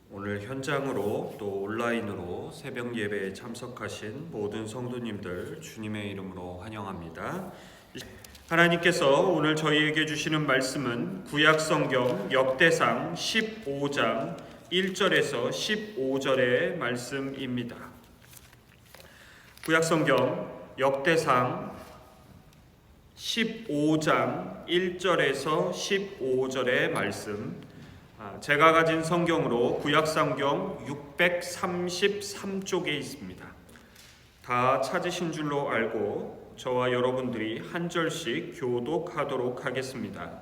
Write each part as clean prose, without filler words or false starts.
오늘 현장으로 또 온라인으로 새벽 예배에 참석하신 모든 성도님들 주님의 이름으로 환영합니다. 하나님께서 오늘 저희에게 주시는 말씀은 구약성경 역대상 15장 1절에서 15절의 말씀입니다. 구약성경 역대상 15장 1절에서 15절의 말씀, 제가 가진 성경으로 구약성경 633쪽에 있습니다. 다 찾으신 줄로 알고 저와 여러분들이 한 절씩 교독하도록 하겠습니다.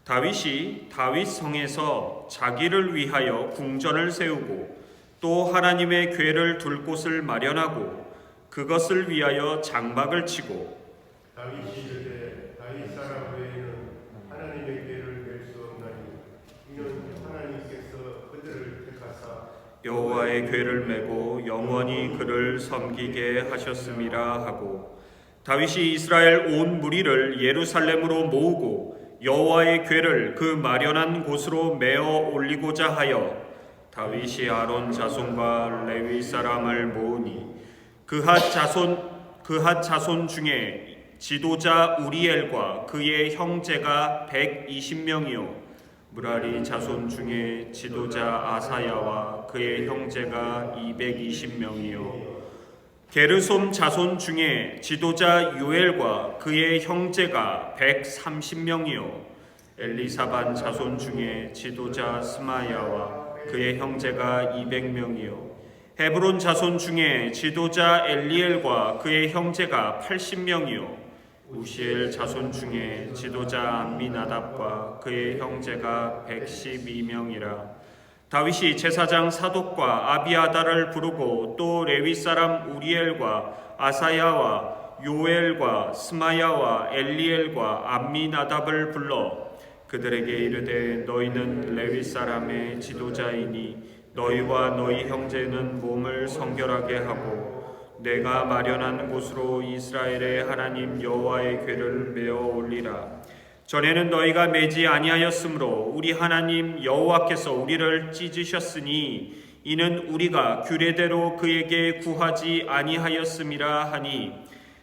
다윗이 다윗 성에서 자기를 위하여 궁전을 세우고 또 하나님의 궤를 둘 곳을 마련하고 그것을 위하여 장막을 치고 다윗이 이르되 다윗 사람 외에는 하나님의 궤를 맬 수 없나니 이는 하나님께서 그들을 택하사 여호와의 궤를 메고 영원히 그를 섬기게 하셨음이라 하고, 다윗이 이스라엘 온 무리를 예루살렘으로 모으고 여호와의 궤를 그 마련한 곳으로 메어 올리고자 하여 다윗이 아론 자손과 레위 사람을 모으니 그핫 자손 중에 지도자 우리엘과 그의 형제가 120명이요 무라리 자손 중에 지도자 아사야와 그의 형제가 220명이요 게르솜 자손 중에 지도자 요엘과 그의 형제가 130명이요 엘리사반 자손 중에 지도자 스마야와 그의 형제가 200명이요 헤브론 자손 중에 지도자 엘리엘과 그의 형제가 80명이요 우시엘 자손 중에 지도자 암미나답과 그의 형제가 112명이라. 다윗이 제사장 사독과 아비아달을 부르고 또 레위 사람 우리엘과 아사야와 요엘과 스마야와 엘리엘과 암미나답을 불러 그들에게 이르되 너희는 레위 사람의 지도자이니 너희와 너희 형제는 몸을 성결하게 하고 내가 마련한 곳으로 이스라엘의 하나님 여호와의 궤를 메어 올리라. 전에는 너희가 매지 아니하였으므로 우리 하나님 여호와께서 우리를 찢으셨으니 이는 우리가 규례대로 그에게 구하지 아니하였음이라 하니,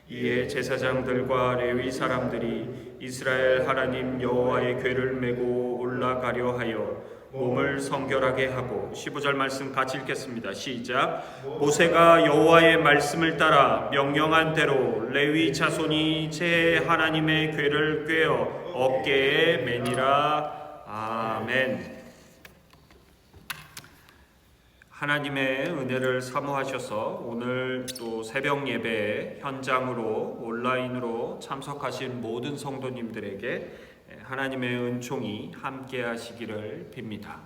이에 제사장들과 레위 사람들이 이스라엘 하나님 여호와의 궤를 메고 올라가려 하여 몸을 성결하게 하고. 15절 말씀 같이 읽겠습니다. 시작. 모세가 여호와의 말씀을 따라 명령한 대로 레위 자손이 제 하나님의 궤를 꿰어 어깨에 매니라. 아멘. 하나님의 은혜를 사모하셔서 오늘 또 새벽 예배에 현장으로 온라인으로 참석하신 모든 성도님들에게 하나님의 은총이 함께 하시기를 빕니다.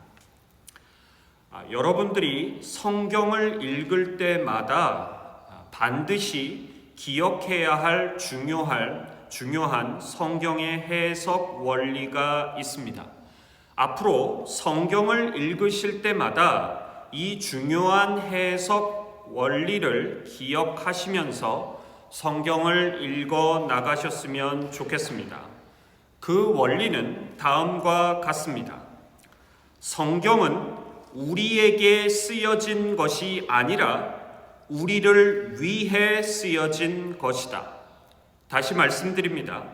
여러분들이 성경을 읽을 때마다 반드시 기억해야 할 중요한 성경의 해석 원리가 있습니다. 앞으로 성경을 읽으실 때마다 이 중요한 해석 원리를 기억하시면서 성경을 읽어 나가셨으면 좋겠습니다. 그 원리는 다음과 같습니다. 성경은 우리에게 쓰여진 것이 아니라 우리를 위해 쓰여진 것이다. 다시 말씀드립니다.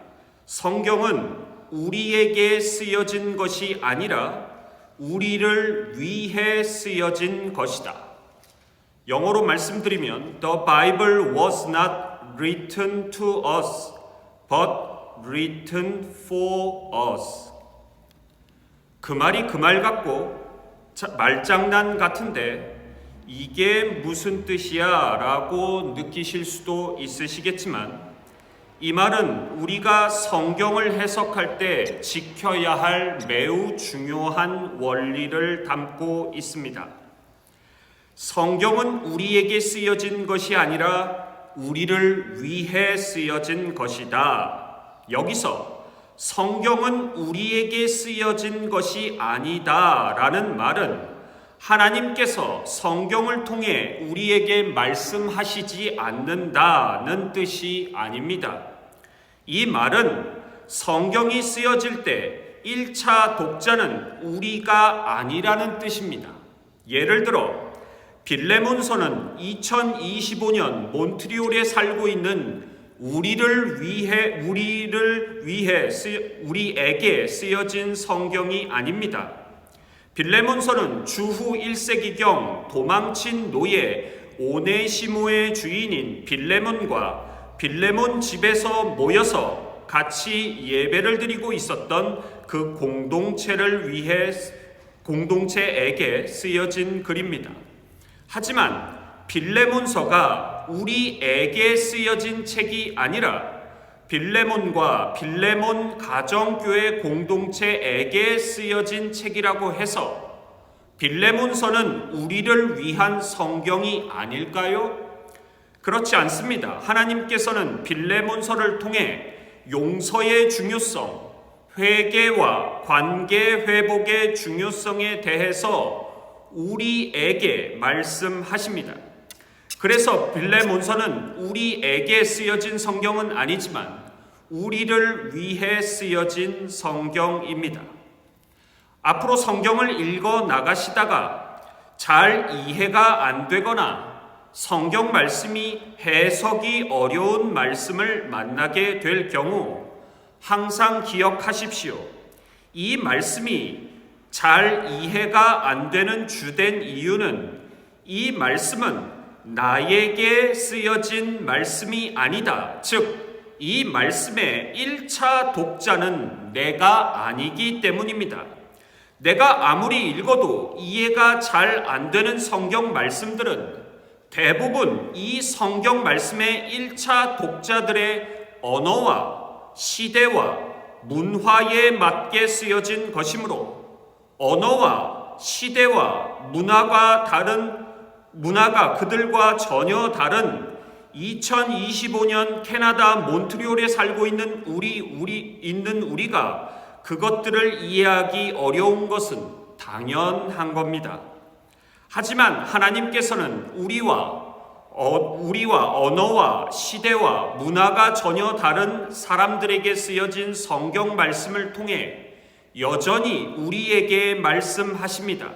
성경은 우리에게 쓰여진 것이 아니라 우리를 위해 쓰여진 것이다. 영어로 말씀드리면 The Bible was not written to us, but written for us. 그 말이 그 말 같고 말장난 같은데 이게 무슨 뜻이야? 라고 느끼실 수도 있으시겠지만, 이 말은 우리가 성경을 해석할 때 지켜야 할 매우 중요한 원리를 담고 있습니다. 성경은 우리에게 쓰여진 것이 아니라 우리를 위해 쓰여진 것이다. 여기서 성경은 우리에게 쓰여진 것이 아니다 라는 말은 하나님께서 성경을 통해 우리에게 말씀하시지 않는다는 뜻이 아닙니다. 이 말은 성경이 쓰여질 때 1차 독자는 우리가 아니라는 뜻입니다. 예를 들어 빌레몬서는 2025년 몬트리올에 살고 있는 우리에게 쓰여진 성경이 아닙니다. 빌레몬서는 주후 1세기경 도망친 노예 오네시모의 주인인 빌레몬과 빌레몬 집에서 모여서 같이 예배를 드리고 있었던 그 공동체에게 쓰여진 글입니다. 하지만 빌레몬서가 우리에게 쓰여진 책이 아니라 빌레몬과 빌레몬 가정교회 공동체에게 쓰여진 책이라고 해서 빌레몬서는 우리를 위한 성경이 아닐까요? 그렇지 않습니다. 하나님께서는 빌레몬서를 통해 용서의 중요성, 회개와 관계 회복의 중요성에 대해서 우리에게 말씀하십니다. 그래서 빌레몬서는 우리에게 쓰여진 성경은 아니지만 우리를 위해 쓰여진 성경입니다. 앞으로 성경을 읽어 나가시다가 잘 이해가 안 되거나 성경 말씀이 해석이 어려운 말씀을 만나게 될 경우 항상 기억하십시오. 이 말씀이 잘 이해가 안 되는 주된 이유는 이 말씀은 나에게 쓰여진 말씀이 아니다. 즉, 이 말씀의 1차 독자는 내가 아니기 때문입니다. 내가 아무리 읽어도 이해가 잘 안 되는 성경 말씀들은 대부분 이 성경 말씀의 1차 독자들의 언어와 시대와 문화에 맞게 쓰여진 것이므로 언어와 시대와 문화가 그들과 전혀 다른 2025년 캐나다 몬트리올에 살고 있는 우리가 그것들을 이해하기 어려운 것은 당연한 겁니다. 하지만 하나님께서는 우리와 언어와 시대와 문화가 전혀 다른 사람들에게 쓰여진 성경 말씀을 통해 여전히 우리에게 말씀하십니다.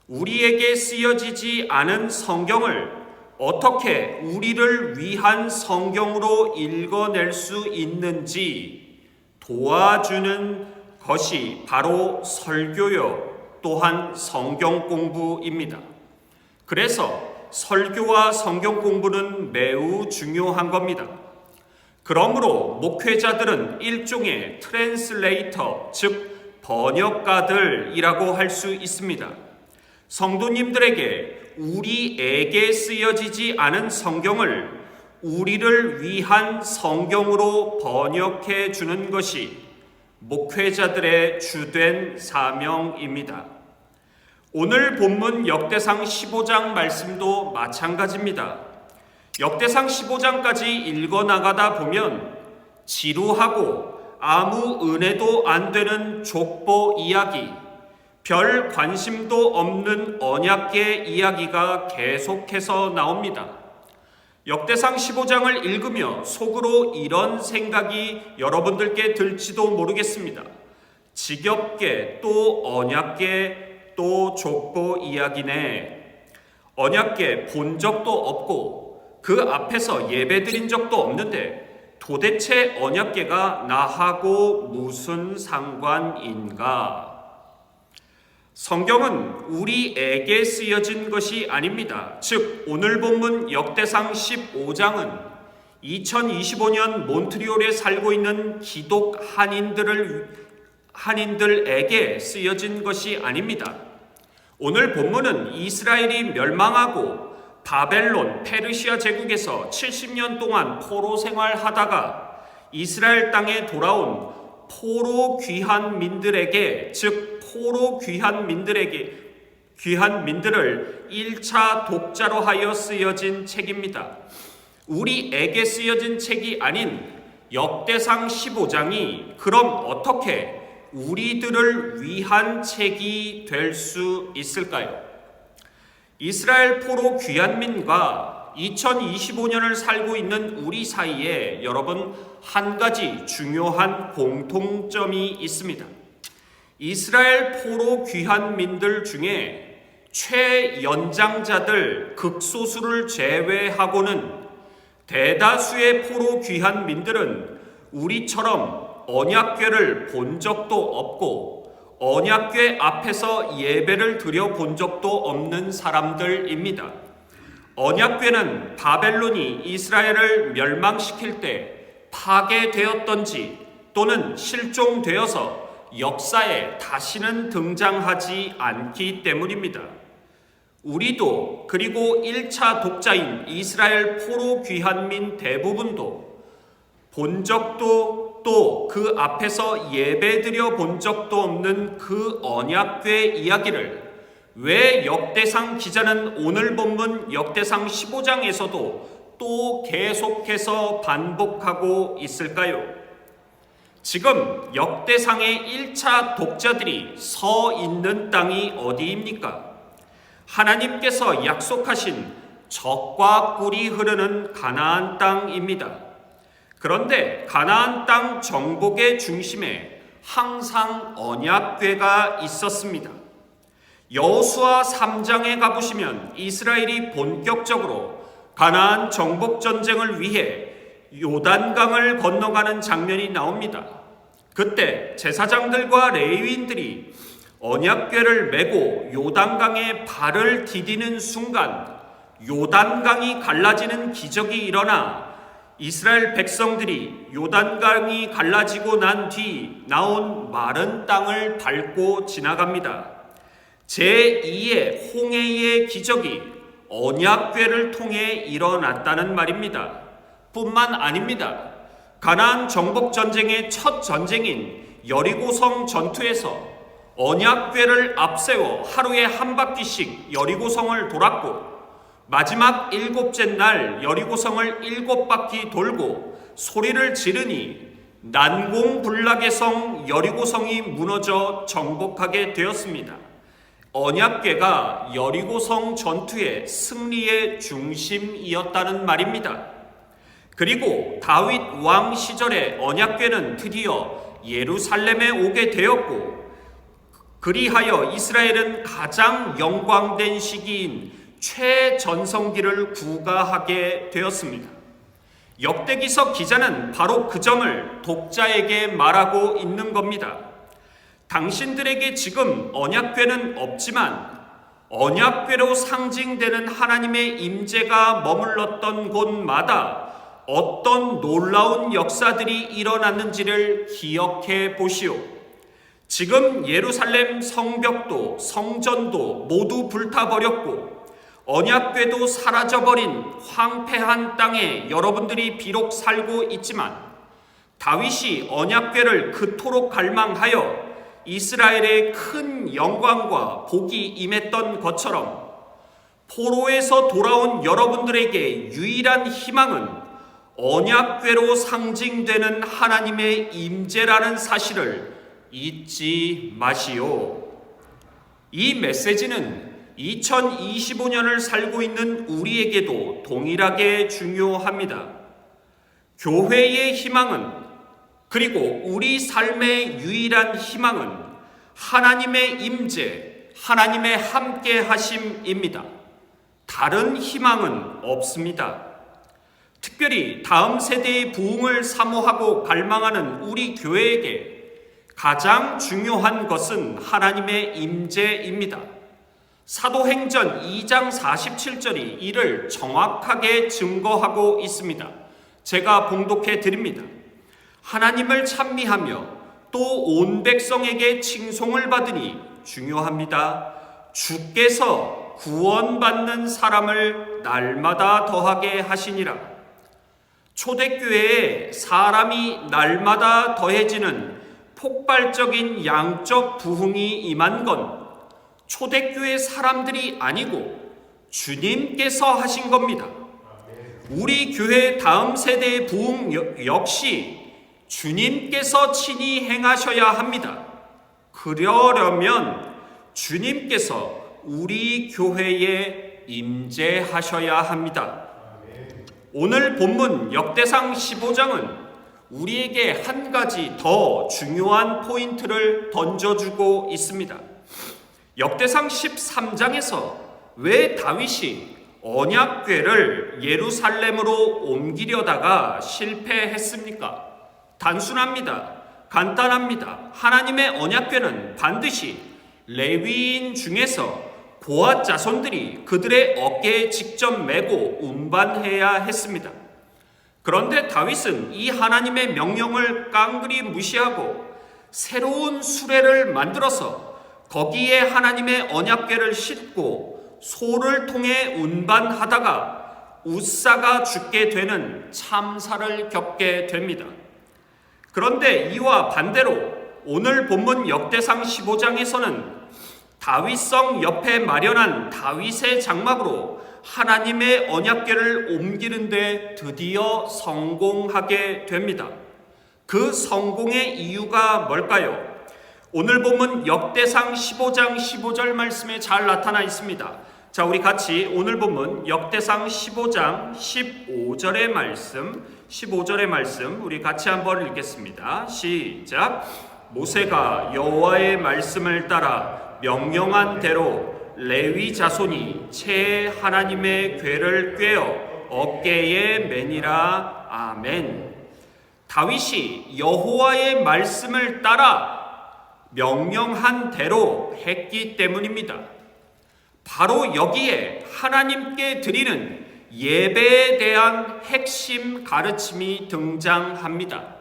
우리에게 쓰여지지 않은 성경을 어떻게 우리를 위한 성경으로 읽어낼 수 있는지 도와주는 것이 바로 설교요 또한 성경 공부입니다. 그래서 설교와 성경 공부는 매우 중요한 겁니다. 그러므로 목회자들은 일종의 트랜슬레이터, 즉 번역가들이라고 할 수 있습니다. 성도님들에게 우리에게 쓰여지지 않은 성경을 우리를 위한 성경으로 번역해 주는 것이 목회자들의 주된 사명입니다. 오늘 본문 역대상 15장 말씀도 마찬가지입니다. 역대상 15장까지 읽어나가다 보면 지루하고 아무 은혜도 안 되는 족보 이야기, 별 관심도 없는 언약궤 이야기가 계속해서 나옵니다. 역대상 15장을 읽으며 속으로 이런 생각이 여러분들께 들지도 모르겠습니다. 지겹게 또 언약궤 또 족보 이야기네. 언약궤 본 적도 없고 그 앞에서 예배드린 적도 없는데 도대체 언약궤가 나하고 무슨 상관인가? 성경은 우리에게 쓰여진 것이 아닙니다. 즉 오늘 본문 역대상 15장은 2025년 몬트리올에 살고 있는 기독 한인들에게 쓰여진 것이 아닙니다. 오늘 본문은 이스라엘이 멸망하고 바벨론, 페르시아 제국에서 70년 동안 포로 생활하다가 이스라엘 땅에 돌아온 포로 귀한 민들에게, 즉 포로 귀한 민들을 1차 독자로 하여 쓰여진 책입니다. 우리에게 쓰여진 책이 아닌 역대상 15장이 그럼 어떻게 우리들을 위한 책이 될 수 있을까요? 이스라엘 포로 귀한민과 2025년을 살고 있는 우리 사이에 여러분 한 가지 중요한 공통점이 있습니다. 이스라엘 포로 귀한민들 중에 최연장자들 극소수를 제외하고는 대다수의 포로 귀한 민들은 우리처럼 언약궤를 본 적도 없고 언약궤 앞에서 예배를 드려 본 적도 없는 사람들입니다. 언약궤는 바벨론이 이스라엘을 멸망시킬 때 파괴되었던지 또는 실종되어서 역사에 다시는 등장하지 않기 때문입니다. 우리도 그리고 1차 독자인 이스라엘 포로 귀한민 대부분도 본 적도 또 그 앞에서 예배드려 본 적도 없는 그 언약궤 이야기를 왜 역대상 기자는 오늘 본문 역대상 15장에서도 또 계속해서 반복하고 있을까요? 지금 역대상의 1차 독자들이 서 있는 땅이 어디입니까? 하나님께서 약속하신 젖과 꿀이 흐르는 가나안 땅입니다. 그런데 가나안 땅 정복의 중심에 항상 언약궤가 있었습니다. 여호수아 3장에 가보시면 이스라엘이 본격적으로 가나안 정복 전쟁을 위해 요단강을 건너가는 장면이 나옵니다. 그때 제사장들과 레위인들이 언약궤를 메고 요단강에 발을 디디는 순간 요단강이 갈라지는 기적이 일어나 이스라엘 백성들이 요단강이 갈라지고 난 뒤 나온 마른 땅을 밟고 지나갑니다. 제2의 홍해의 기적이 언약궤를 통해 일어났다는 말입니다. 뿐만 아닙니다. 가나안 정복 전쟁의 첫 전쟁인 여리고성 전투에서 언약궤를 앞세워 하루에 한 바퀴씩 여리고성을 돌았고 마지막 7째 날 여리고성을 7바퀴 돌고 소리를 지르니 난공불락의 성 여리고성이 무너져 정복하게 되었습니다. 언약궤가 여리고성 전투의 승리의 중심이었다는 말입니다. 그리고 다윗 왕 시절에 언약궤는 드디어 예루살렘에 오게 되었고 그리하여 이스라엘은 가장 영광된 시기인 최전성기를 구가하게 되었습니다. 역대기서 기자는 바로 그 점을 독자에게 말하고 있는 겁니다. 당신들에게 지금 언약궤는 없지만 언약궤로 상징되는 하나님의 임재가 머물렀던 곳마다 어떤 놀라운 역사들이 일어났는지를 기억해 보시오. 지금 예루살렘 성벽도 성전도 모두 불타버렸고 언약궤도 사라져버린 황폐한 땅에 여러분들이 비록 살고 있지만 다윗이 언약궤를 그토록 갈망하여 이스라엘의 큰 영광과 복이 임했던 것처럼 포로에서 돌아온 여러분들에게 유일한 희망은 언약궤로 상징되는 하나님의 임재라는 사실을 잊지 마시오. 이 메시지는 2025년을 살고 있는 우리에게도 동일하게 중요합니다. 교회의 희망은 그리고 우리 삶의 유일한 희망은 하나님의 임재, 하나님의 함께 하심입니다. 다른 희망은 없습니다. 특별히 다음 세대의 부흥을 사모하고 갈망하는 우리 교회에게 가장 중요한 것은 하나님의 임재입니다. 사도행전 2장 47절이 이를 정확하게 증거하고 있습니다. 제가 봉독해 드립니다. 하나님을 찬미하며 또 온 백성에게 칭송을 받으니 중요합니다. 주께서 구원받는 사람을 날마다 더하게 하시니라. 초대교회에 사람이 날마다 더해지는 폭발적인 양적 부흥이 임한 건 초대교회 사람들이 아니고 주님께서 하신 겁니다. 우리 교회 다음 세대의 부흥 역시 주님께서 친히 행하셔야 합니다. 그러려면 주님께서 우리 교회에 임재하셔야 합니다. 오늘 본문 역대상 15장은 우리에게 한 가지 더 중요한 포인트를 던져주고 있습니다. 역대상 13장에서 왜 다윗이 언약궤를 예루살렘으로 옮기려다가 실패했습니까? 단순합니다. 간단합니다. 하나님의 언약궤는 반드시 레위인 중에서 고앗 자손들이 그들의 어깨에 직접 메고 운반해야 했습니다. 그런데 다윗은 이 하나님의 명령을 깡그리 무시하고 새로운 수레를 만들어서 거기에 하나님의 언약궤를 싣고 소를 통해 운반하다가 웃사가 죽게 되는 참사를 겪게 됩니다. 그런데 이와 반대로 오늘 본문 역대상 15장에서는 다윗성 옆에 마련한 다윗의 장막으로 하나님의 언약궤를 옮기는 데 드디어 성공하게 됩니다. 그 성공의 이유가 뭘까요? 오늘 본문 역대상 15장 15절 말씀에 잘 나타나 있습니다. 자, 우리 같이 오늘 본문 역대상 15장 15절의 말씀 우리 같이 한번 읽겠습니다. 시작. 모세가 여호와의 말씀을 따라 명령한 대로 레위 자손이 채 하나님의 궤를 꿰어 어깨에 매니라. 아멘. 다윗이 여호와의 말씀을 따라 명령한 대로 했기 때문입니다. 바로 여기에 하나님께 드리는 예배에 대한 핵심 가르침이 등장합니다.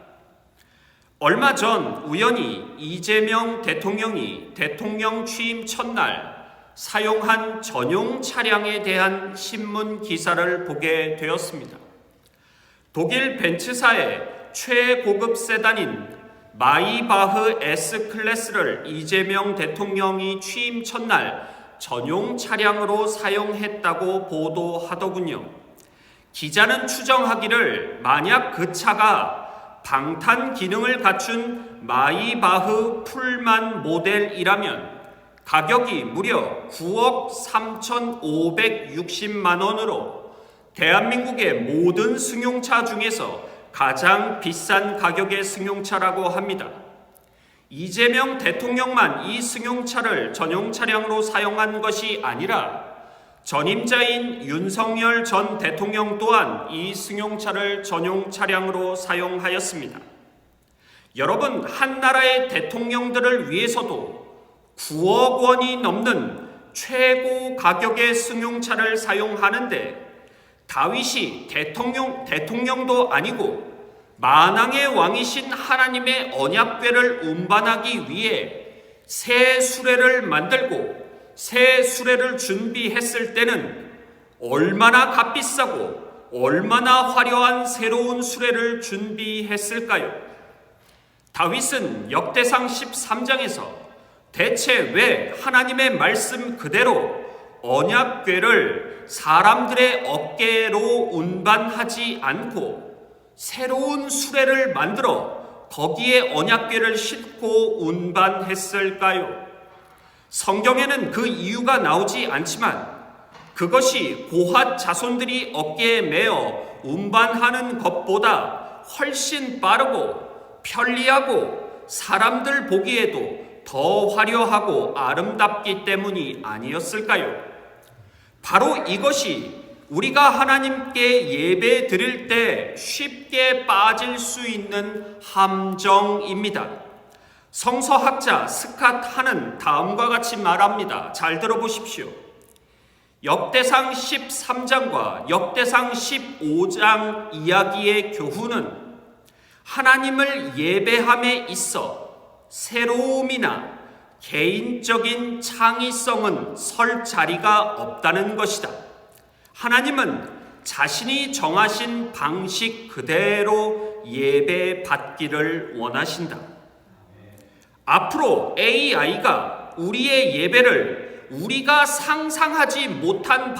얼마 전 우연히 이재명 대통령이 대통령 취임 첫날 사용한 전용 차량에 대한 신문 기사를 보게 되었습니다. 독일 벤츠사의 최고급 세단인 마이바흐 S클래스를 이재명 대통령이 취임 첫날 전용 차량으로 사용했다고 보도하더군요. 기자는 추정하기를 만약 그 차가 방탄 기능을 갖춘 마이바흐 풀만 모델이라면 가격이 무려 9억 3,560만 원으로 대한민국의 모든 승용차 중에서 가장 비싼 가격의 승용차라고 합니다. 이재명 대통령만 이 승용차를 전용 차량으로 사용한 것이 아니라 전임자인 윤석열 전 대통령 또한 이 승용차를 전용 차량으로 사용하였습니다. 여러분, 한 나라의 대통령들을 위해서도 9억 원이 넘는 최고 가격의 승용차를 사용하는데 다윗이 대통령도 아니고 만왕의 왕이신 하나님의 언약궤를 운반하기 위해 새 수레를 만들고 새 수레를 준비했을 때는 얼마나 값비싸고 얼마나 화려한 새로운 수레를 준비했을까요? 다윗은 역대상 13장에서 대체 왜 하나님의 말씀 그대로 언약궤를 사람들의 어깨로 운반하지 않고 새로운 수레를 만들어 거기에 언약궤를 싣고 운반했을까요? 성경에는 그 이유가 나오지 않지만 그것이 고핫 자손들이 어깨에 메어 운반하는 것보다 훨씬 빠르고 편리하고 사람들 보기에도 더 화려하고 아름답기 때문이 아니었을까요? 바로 이것이 우리가 하나님께 예배 드릴 때 쉽게 빠질 수 있는 함정입니다. 성서학자 스캇 한은 다음과 같이 말합니다. 잘 들어보십시오. 역대상 13장과 역대상 15장 이야기의 교훈은 하나님을 예배함에 있어 새로움이나 개인적인 창의성은 설 자리가 없다는 것이다. 하나님은 자신이 정하신 방식 그대로 예배 받기를 원하신다. 앞으로 AI가 우리의 예배를 우리가 상상하지 못한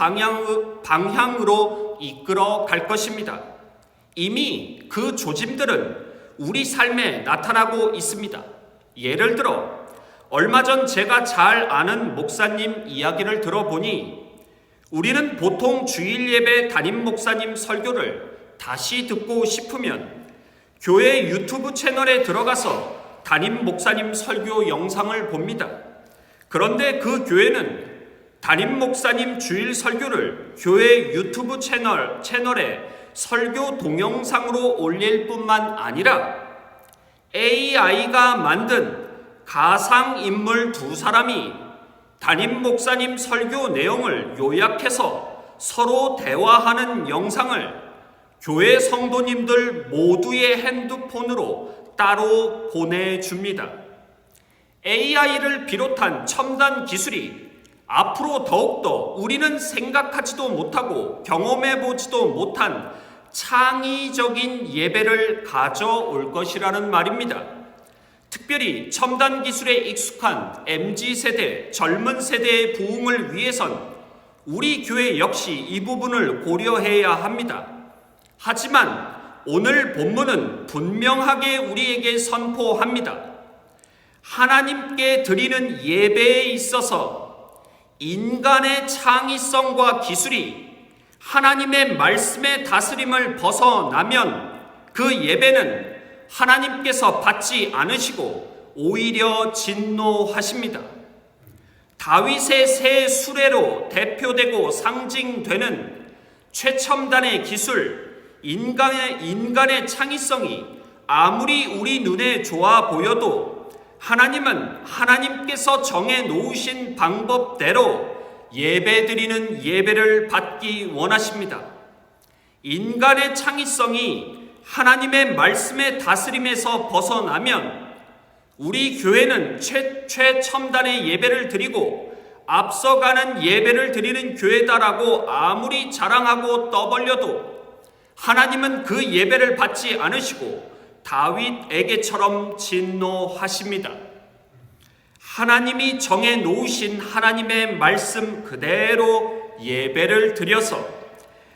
방향으로 이끌어 갈 것입니다. 이미 그 조짐들은 우리 삶에 나타나고 있습니다. 예를 들어 얼마 전 제가 잘 아는 목사님 이야기를 들어보니 우리는 보통 주일 예배 담임 목사님 설교를 다시 듣고 싶으면 교회 유튜브 채널에 들어가서 담임 목사님 설교 영상을 봅니다. 그런데 그 교회는 담임 목사님 주일 설교를 교회 유튜브 채널에 설교 동영상으로 올릴 뿐만 아니라 AI가 만든 가상인물 두 사람이 담임 목사님 설교 내용을 요약해서 서로 대화하는 영상을 교회 성도님들 모두의 핸드폰으로 따로 보내줍니다. AI를 비롯한 첨단 기술이 앞으로 더욱더 우리는 생각하지도 못하고 경험해보지도 못한 창의적인 예배를 가져올 것이라는 말입니다. 특별히 첨단 기술에 익숙한 MZ세대, 젊은 세대의 부흥을 위해선 우리 교회 역시 이 부분을 고려해야 합니다. 하지만 오늘 본문은 분명하게 우리에게 선포합니다. 하나님께 드리는 예배에 있어서 인간의 창의성과 기술이 하나님의 말씀의 다스림을 벗어나면 그 예배는 하나님께서 받지 않으시고 오히려 진노하십니다. 다윗의 새 수레로 대표되고 상징되는 최첨단의 기술, 인간의 창의성이 아무리 우리 눈에 좋아 보여도 하나님은 하나님께서 정해 놓으신 방법대로 예배드리는 예배를 받기 원하십니다. 인간의 창의성이 하나님의 말씀의 다스림에서 벗어나면 우리 교회는 최첨단의 예배를 드리고 앞서가는 예배를 드리는 교회다라고 아무리 자랑하고 떠벌려도 하나님은 그 예배를 받지 않으시고 다윗에게처럼 진노하십니다. 하나님이 정해 놓으신 하나님의 말씀 그대로 예배를 드려서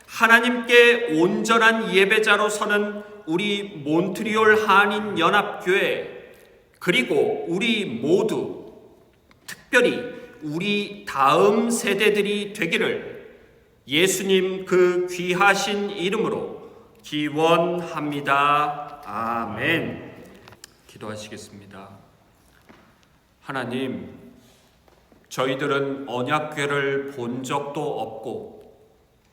하나님께 온전한 예배자로 서는 우리 몬트리올 한인연합교회 그리고 우리 모두 특별히 우리 다음 세대들이 되기를 예수님 그 귀하신 이름으로 기원합니다. 아멘. 기도하시겠습니다. 하나님, 저희들은 언약궤를 본 적도 없고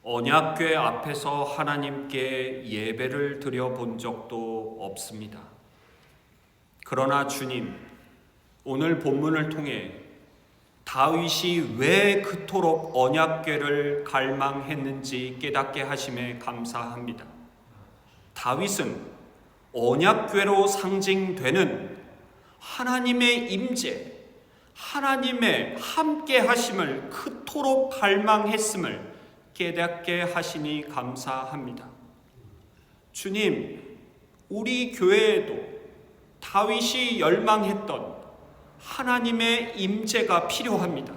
언약궤 앞에서 하나님께 예배를 드려본 적도 없습니다. 그러나 주님, 오늘 본문을 통해 다윗이 왜 그토록 언약궤를 갈망했는지 깨닫게 하심에 감사합니다. 다윗은 언약궤로 상징되는 하나님의 임재, 하나님의 함께 하심을 그토록 갈망했음을 깨닫게 하시니 감사합니다. 주님, 우리 교회에도 다윗이 열망했던 하나님의 임재가 필요합니다.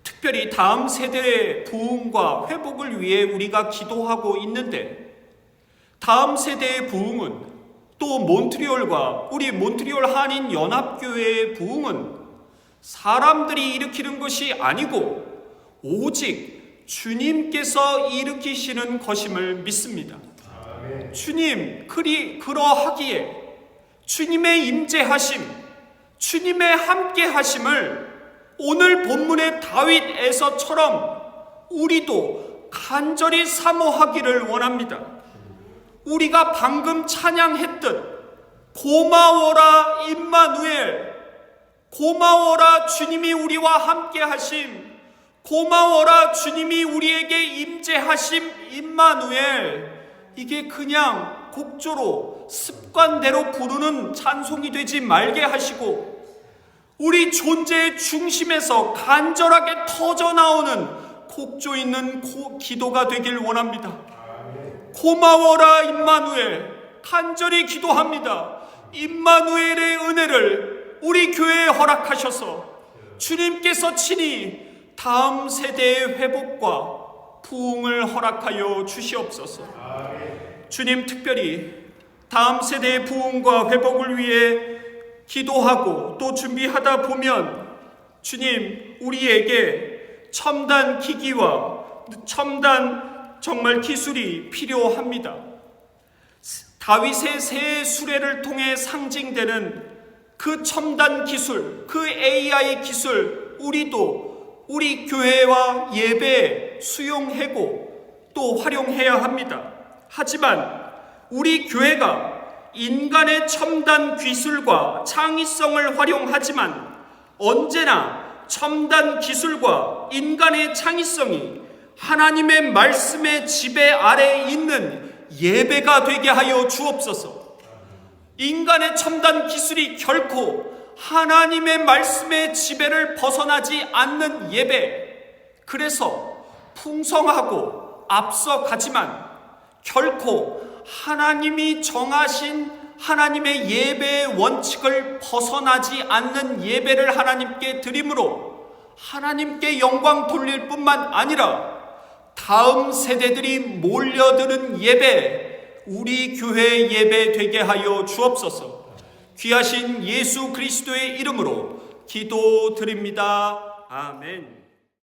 특별히 다음 세대의 부흥과 회복을 위해 우리가 기도하고 있는데 다음 세대의 부흥은 또 몬트리올과 우리 몬트리올 한인 연합교회의 부흥은 사람들이 일으키는 것이 아니고 오직 주님께서 일으키시는 것임을 믿습니다. 아멘. 주님, 그러하기에 주님의 임재하심, 주님의 함께하심을 오늘 본문의 다윗에서처럼 우리도 간절히 사모하기를 원합니다. 우리가 방금 찬양했듯 고마워라 임마누엘, 고마워라 주님이 우리와 함께하심, 고마워라 주님이 우리에게 임재하심 임마누엘, 이게 그냥 곡조로 습관대로 부르는 찬송이 되지 말게 하시고 우리 존재의 중심에서 간절하게 터져나오는 곡조 있는 기도가 되길 원합니다. 고마워라 임마누엘, 간절히 기도합니다. 임마누엘의 은혜를 우리 교회에 허락하셔서 주님께서 친히 다음 세대의 회복과 부흥을 허락하여 주시옵소서. 주님, 특별히 다음 세대의 부흥과 회복을 위해 기도하고 또 준비하다 보면 주님, 우리에게 첨단 기기와 첨단 정말 기술이 필요합니다. 다윗의 새 수레를 통해 상징되는 그 첨단 기술, 그 AI 기술 우리도 우리 교회와 예배에 수용하고 또 활용해야 합니다. 하지만 우리 교회가 인간의 첨단 기술과 창의성을 활용하지만 언제나 첨단 기술과 인간의 창의성이 하나님의 말씀의 지배 아래에 있는 예배가 되게 하여 주옵소서. 인간의 첨단 기술이 결코 하나님의 말씀의 지배를 벗어나지 않는 예배, 그래서 풍성하고 앞서가지만 결코 하나님이 정하신 하나님의 예배의 원칙을 벗어나지 않는 예배를 하나님께 드림으로 하나님께 영광 돌릴 뿐만 아니라 다음 세대들이 몰려드는 예배, 우리 교회 예배 되게 하여 주옵소서. 귀하신 예수 그리스도의 이름으로 기도드립니다. 아멘.